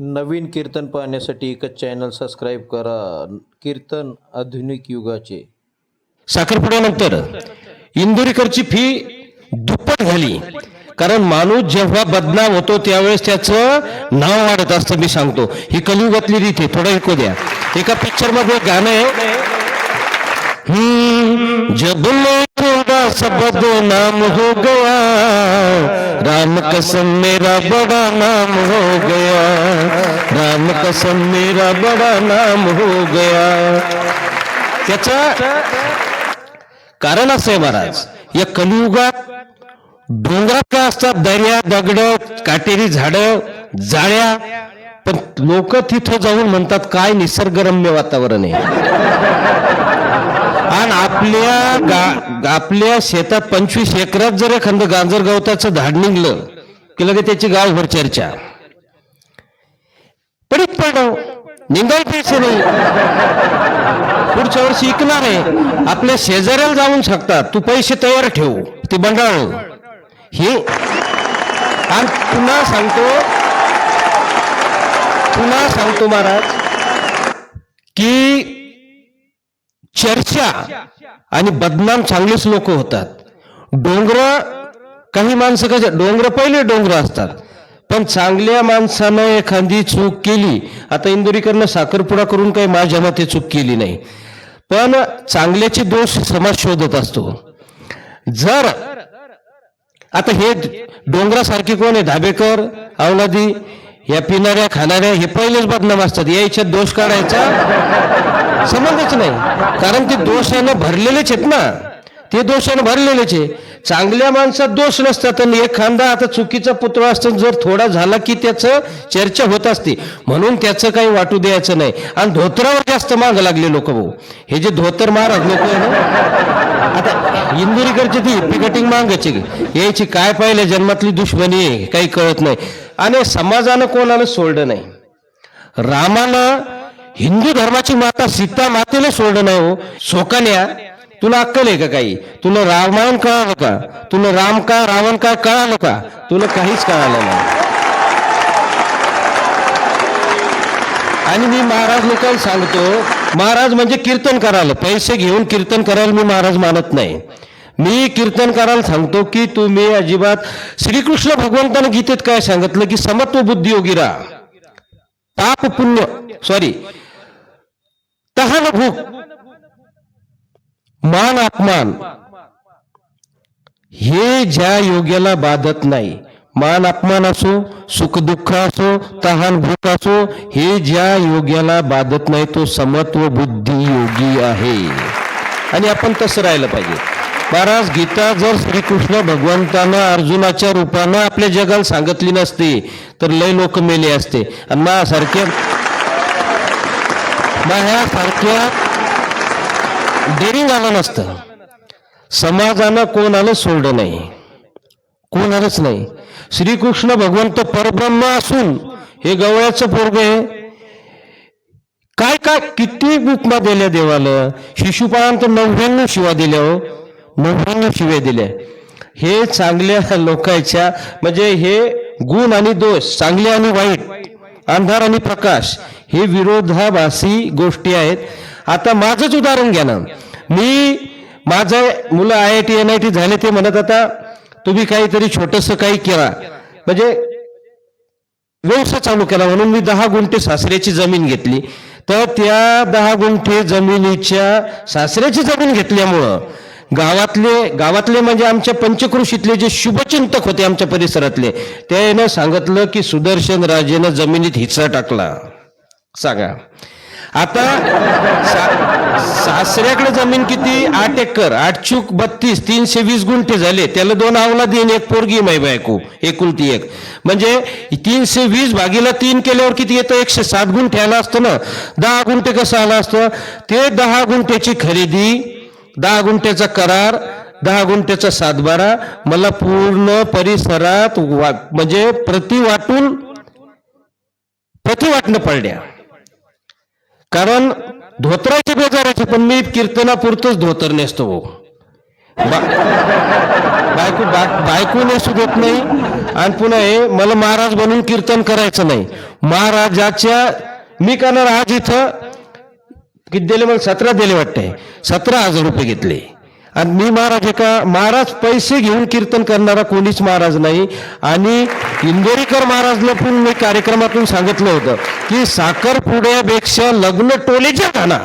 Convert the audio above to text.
नवीन कीर्तन पाहण्यासाठी एकच channel subscribe करा. कीर्तन आधुनिक युगाचे. साखरपुड्यानंतर इंदुरीकरची फी दुप्पट झाली. कारण माणूस जेव्हा बदनाम होतो त्यावेळेस त्याचं नाव वाढत असतं. मी सांगतो, ही कलियुगातली रीत आहे. थोडं ऐकू द्या. एका पिक्चर मध्ये गाणं आहे, जब मैं थोड़ा सा बदनाम हो गया, राम कसम मेरा बड़ा नाम हो गया, राम कसम मेरा बड़ा नाम हो गया. त्याचा कारण असं आहे महाराज, या कलियुगात डोंगरात काय असतात, दर्या, दगड, काटेरी झाडं, जाळ्या, पण लोक तिथं जाऊन म्हणतात काय निसर्गरम्य वातावरण आहे. आणि आपल्या शेतात 25 एकरात जर एखादं गांजर गवताचं झाड निघलं की लगे त्याची गावभर चर्चा. पडीत पडव निघाल पैसे नाही, पुढच्या वर्षी ऐकणार आहे. आपल्या शेजाऱ्याला जाऊन शकतात, तू पैसे तयार ठेव, ती बंडाळ हे. आणि पुन्हा सांगतो महाराज की चर्चा आणि बदनाम चांगलेच लोक होतात. डोंगर, काही माणसं कसे डोंगर पहिले डोंगर असतात, पण चांगल्या माणसानं एखादी चूक केली, आता इंदुरीकरनं साखरपुडा करून काही माझ्या मते चूक केली नाही, पण चांगल्याचे दोष समाज शोधत असतो. जर आता हे डोंगरासारखे कोण आहे, धाबेकर, अवलादी, या पिणाऱ्या खाणाऱ्या, हे पहिलेच बदनाम असतात. याच्यात दोष काढायचा संबंधच नाही, कारण ते दोषानं भरलेलेच आहेत ना, ते दोषानं भरलेलेच आहे. चांगल्या माणसात दोष नसतात, आणि एखादा आता चुकीचा पुतळा असतो, जर थोडा झाला की त्याचं चर्चा होत असते, म्हणून त्याचं काही वाटू द्यायचं नाही. आणि धोतरावर जास्त माग लागले लोक भाऊ, हे जे धोतर महाराज लोक आहे ना, आता इंदुरीकरची ती पिकटिंग मागायची, यायची काय पाहिलं जन्मातली दुश्मनी आहे, काही कळत नाही. आणि समाजानं कोणाला सोडलं नाही. रामानं हिंदू धर्माची माता सीता मातेला सोडलं नाही. हो सोकान्या, तुला अक्कल आहे का काही? तुला रामायण कळालं का? तुला राम का रावण काय कळालं का? तुला काहीच कळालं नाही. आणि मी महाराज लोकांना सांगतो, महाराज म्हणजे कीर्तन करायला, पैसे घेऊन कीर्तन करायला मी महाराज मानत नाही. मी कीर्तन करायला सांगतो की तुम्ही अजिबात, श्रीकृष्ण भगवंतानं गीतेत काय सांगितलं की समत्व बुद्धी योगी राहा, पाप पुण्य तहान भूक, मान अपमान हे ज्या योग्याला बाधत नाही, मान अपमान असो, सुख दुःख असो, तहान भूक असो, हे ज्या योग्याला बाधत नाही तो समत्व बुद्धी योगी आहे. आणि आपण तसं राहिलं पाहिजे. महाराज, गीता जर श्रीकृष्ण भगवंतानं अर्जुनाच्या रूपानं आपल्या जगाला सांगितली नसती तर लय लोक मेले असते. आणि माझ्यासारख्या डेरिंग आलं नसतं. समाजानं कोणाला सोडलं नाही, कोणालाच नाही. श्रीकृष्ण भगवंत परब्रह्म असून हे गवळ्याचं पोरग आहे. काय काय किती उपमा दिल्या देवाला. शिशुपाळांत 99 शिवा दिल्या, हो 99 शिव्या दिल्या. हे चांगल्या लोकांच्या, म्हणजे हे गुण आणि दोष, चांगले आणि वाईट, अंधार आणि प्रकाश, हे विरोधाभासी गोष्टी आहेत. आता माझंच उदाहरण घ्या ना. माझे मुलं IIT NIT झाले, ते म्हणत आता तुम्ही काहीतरी छोटंसं काही केला, म्हणजे व्यवसाय चालू केला, म्हणून मी 10 गुंठे सासऱ्याची जमीन घेतली. तर त्या 10 गुंठे जमिनीच्या सासऱ्याची जमीन घेतल्यामुळं गावातले म्हणजे आमच्या पंचक्रोशीतले जे शुभचिंतक होते आमच्या परिसरातले, त्यानं सांगितलं की सुदर्शन राजेनं जमिनीत हिस्सा टाकला. सांगा आता सासऱ्याकडे जमीन किती? 8 एकर, 8 चूक 32, 320 गुंठे झाले. त्याला 2 अवलादी आणि 1 पोरगी, माई बायको, एकुलती 1, म्हणजे 320 भागीला 3 केल्यावर किती येतं? 107 गुंठे आला असतं ना. 10 गुंठे कसं आलं असतं? ते 10 गुंठ्याची खरेदी, 10 गुंठ्याचा करार, 10 गुंठ्याचा 7/12 मला पूर्ण परिसरात म्हणजे प्रति वाटणं पडल्या. कारण धोतराचे बेजाराचे, पण मी कीर्तनापुरतच धोतर नेसतो. बायको नेसू देत नाही. आणि पुन्हा हे मला महाराज बनून कीर्तन करायचं नाही. महाराजाच्या मी करणार आज इथं किती दिले, मला 17 दिले वाटते, 17,000 रुपये घेतले. आणि मी महाराज पैसे घेऊन कीर्तन करणारा कोणीच महाराज नाही. आणि इंदोरीकर महाराजला पण मी कार्यक्रमातून सांगितलं होतं की साखरपुड्यापेक्षा लग्न टोलेच्या घाना